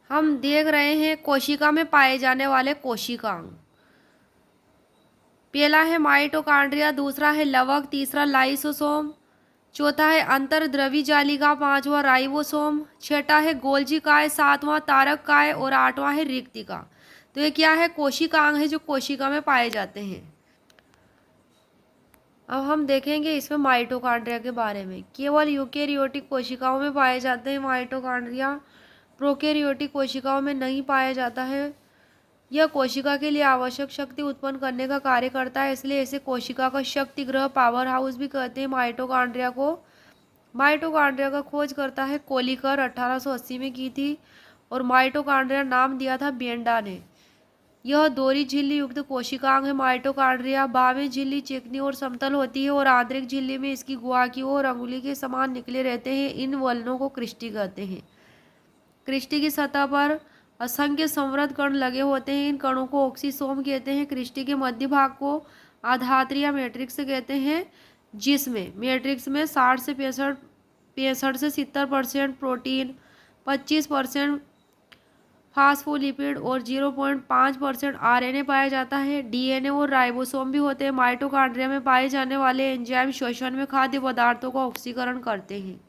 हम देख रहे हैं कोशिका में पाए जाने वाले कोशिकांग। पहला है माइटोकॉन्ड्रिया, दूसरा है लवक, तीसरा लाइसोसोम, चौथा है अंतर्द्रवी जालिका, पांचवा राइबोसोम, छठा है गोल्जी काय, सातवां तारक काय और आठवां है रिक्तिका। तो ये क्या है? कोशिकांग है जो कोशिका में पाए जाते हैं। अब हम देखेंगे इसमें माइटोकॉन्ड्रिया के बारे में। केवल यूकेरियोटिक कोशिकाओं में पाए जाते हैं माइटोकॉन्ड्रिया, प्रोकैरियोटिक कोशिकाओं में नहीं पाया जाता है। यह कोशिका के लिए आवश्यक शक्ति उत्पन्न करने का कार्य करता है, इसलिए इसे कोशिका का शक्ति ग्रह, पावर हाउस भी कहते हैं। माइटोकॉन्ड्रिया को माइटोकॉन्ड्रिया का खोज करता है कोलिकर 1880 में की थी और माइटोकॉन्ड्रिया नाम दिया था बेंडा ने। यह दोहरी झिल्ली युक्त कोशिकांग है। माइटोकॉन्ड्रिया बाह्य झिल्ली चिकनी और समतल होती है और आंतरिक झिल्ली में इसकी गुहा की ओर अंगुली के समान निकले रहते हैं। इन वलनों को क्रिस्टी कहते हैं। क्रिस्टी की सतह पर असंख्य संवृत कण लगे होते हैं। इन कणों को ऑक्सीसोम कहते हैं। क्रिस्टी के मध्य भाग को आधात्री या मैट्रिक्स कहते हैं, जिसमें मैट्रिक्स में 60 से 65 से 70% प्रोटीन, 25% फास्फोलिपिड और 0.5% आरएनए पाया जाता है। डीएनए और राइबोसोम भी होते हैं। माइटोकॉन्ड्रिया में पाए जाने वाले एंजाइम श्वसन में खाद्य पदार्थों का ऑक्सीकरण करते हैं।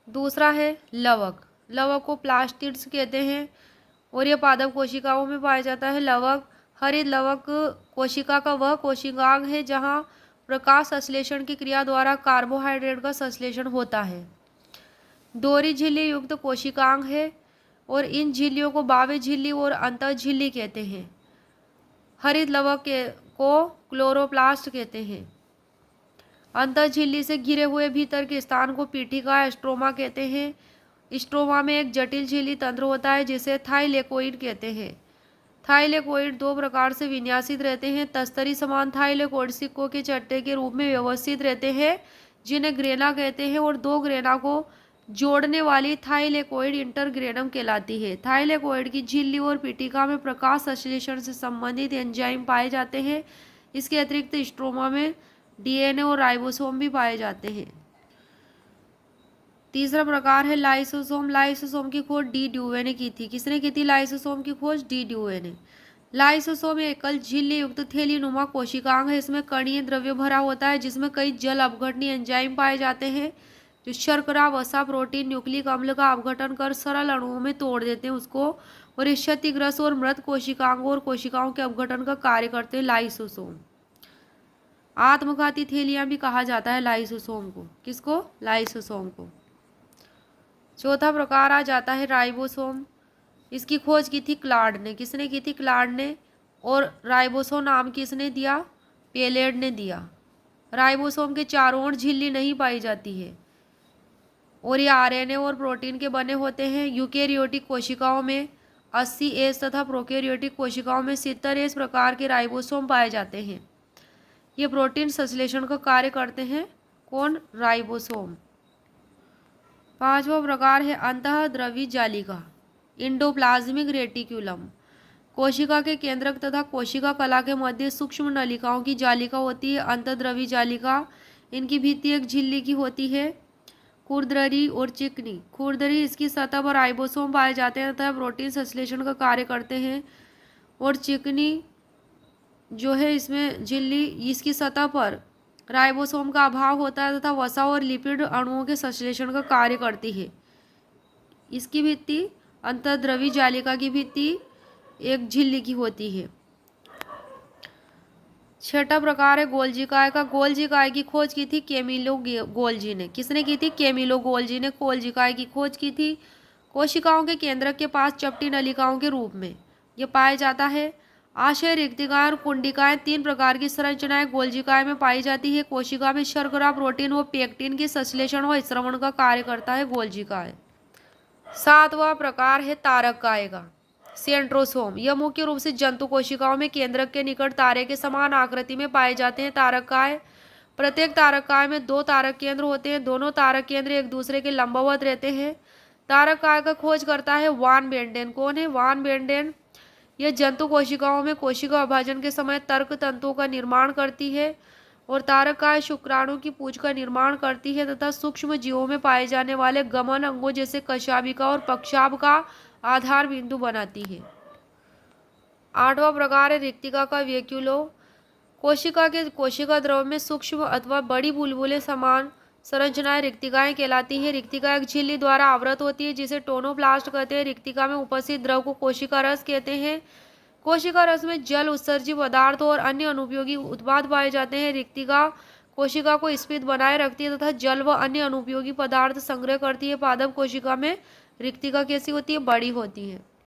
दूसरा है लवक। लवक को प्लास्टिड्स कहते हैं और यह पादप कोशिकाओं में पाया जाता है। लवक हरित लवक कोशिका का वह कोशिकांग है जहां प्रकाश संश्लेषण की क्रिया द्वारा कार्बोहाइड्रेट का संश्लेषण होता है। दोहरी झिल्ली युक्त कोशिकांग है और इन झिल्लियों को बाह्य झिल्ली और अंतः झिल्ली कहते हैं। हरित लवक को क्लोरोप्लास्ट कहते हैं। अंतः झिल्ली से घिरे हुए भीतर के स्थान को पीठिका स्ट्रोमा कहते हैं। स्ट्रोमा में एक जटिल झिल्ली तंत्र होता है जिसे थाइलेकोइड कहते हैं। थाइलेकोइड दो प्रकार से विन्यासित रहते हैं। तस्तरी समान थाइलेकोइड सिक्कों के चट्टे के रूप में व्यवस्थित रहते हैं, जिन्हें ग्रेना कहते हैं, और दो ग्रेना को जोड़ने वाली थाइलेकोइड इंटरग्रेनम कहलाती है। थाइलेकोइड की झिल्ली और पीठिका में प्रकाश संश्लेषण से संबंधित एंजाइम पाए जाते हैं। इसके अतिरिक्त स्ट्रोमा में डीएनए और राइबोसोम भी पाए जाते हैं। तीसरा प्रकार है लाइसोसोम। लाइसोसोम की खोज डी ड्यूवे ने की थी। किसने की थी लाइसोसोम की खोज? डी ड्यूवे ने। लाइसोसोम एकल झिल्ली युक्त थैलीनुमा कोशिकांग है। इसमें कणीय द्रव्य भरा होता है जिसमें कई जल अपघटनीय एंजाइम पाए जाते हैं जो शर्करा, वसा, प्रोटीन, न्यूक्लिक अम्ल का अपघटन कर सरल अणुओं में तोड़ देते हैं उसको, और इस क्षतिग्रस्त और मृत कोशिकांगों और कोशिकाओं के अपघटन का कार्य करते हैं लाइसोसोम। आत्मघाती थैलियां भी कहा जाता है लाइसोसोम को। किसको? लाइसोसोम को। चौथा प्रकार आ जाता है राइबोसोम। इसकी खोज की थी क्लार्ड ने। किसने की थी? क्लार्ड ने। और राइबोसोम नाम किसने दिया? पेलेड ने दिया। राइबोसोम के चारों ओर झिल्ली नहीं पाई जाती है और ये आरएनए और प्रोटीन के बने होते हैं। यूकेरियोटिक कोशिकाओं में 80S तथा प्रोकैरियोटिक कोशिकाओं में 70S प्रकार के राइबोसोम पाए जाते हैं। ये प्रोटीन संश्लेषण का कार्य करते हैं। कौन? राइबोसोम। पांचवा प्रकार है अंतःद्रवी जालिका, इंडोप्लाज्मिक रेटिक्यूलम। कोशिका के केंद्रक तथा कोशिका कला के मध्य सूक्ष्म नलिकाओं की जालिका होती है अंतःद्रवी जालिका। इनकी भित्ति एक झिल्ली की होती है, खुरदरी और चिकनी। खुरदरी इसकी सतह पर राइबोसोम पाए जाते हैं तथा प्रोटीन संश्लेषण का कार्य करते हैं, और चिकनी जो है इसमें झिल्ली, इसकी सतह पर राइबोसोम का अभाव होता है तथा वसा और लिपिड अणुओं के संश्लेषण का कार्य करती है। इसकी भित्ति, अंतःद्रवी जालिका की भित्ति एक झिल्ली की होती है। छठा प्रकार है गोल्जी काय का। गोल्जी काय की खोज की थी कैमिलो गोल्जी ने। किसने की थी? कैमिलो गोल्जी ने गोल्जी काय की खोज की थी। कोशिकाओं के केंद्रक के पास चपटी नलिकाओं के रूप में यह पाया जाता है। आशय रिक्तिकाएं और कुंडिकाएं, तीन प्रकार की संरचनाएं गोल्जिकाय में पाई जाती है। कोशिका में शर्करा, प्रोटीन व पेक्टिन के संश्लेषण व श्रवण का कार्य करता है गोल्जिकाय। सातवां प्रकार है तारककाय का, सेंट्रोसोम। यह मुख्य रूप से जंतु कोशिकाओं में केंद्रक के निकट तारे के समान आकृति में पाए जाते हैं। तारककाय, प्रत्येक तारककाय में दो तारक केंद्र होते हैं। दोनों तारक केंद्र एक दूसरे के लंबवत रहते हैं। तारककाय का खोज करता है वान बेंडेन। कौन है? वान बेंडेन। यह जंतु कोशिकाओं में कोशिका विभाजन के समय तर्क तंतुओं का निर्माण करती है और तारककाय शुक्राणु की पूंछ का निर्माण करती है तथा सूक्ष्म जीवों में पाए जाने वाले गमन अंगों जैसे कशाभिका और पक्षाभ का आधार बिंदु बनाती है। 8वां प्रकार है रिक्तिका का वैक्यूलो। कोशिका द्रव में सूक्ष्म अथवा बड़ी बुलबुले समान संरचनाएं रिक्तिकाएं कहलाती है। रिक्तिका एक झिल्ली द्वारा आवृत होती है जिसे टोनोप्लास्ट कहते हैं। रिक्तिका में उपस्थित द्रव को कोशिका रस कहते हैं। कोशिका रस में जल, उत्सर्जी पदार्थ और अन्य अनुपयोगी उत्पाद पाए जाते हैं। रिक्तिका कोशिका को स्फीत बनाए रखती है तथा जल व अन्य अनुपयोगी पदार्थ संग्रह करती है। पादप कोशिका में रिक्तिका कैसी होती है? बड़ी होती है।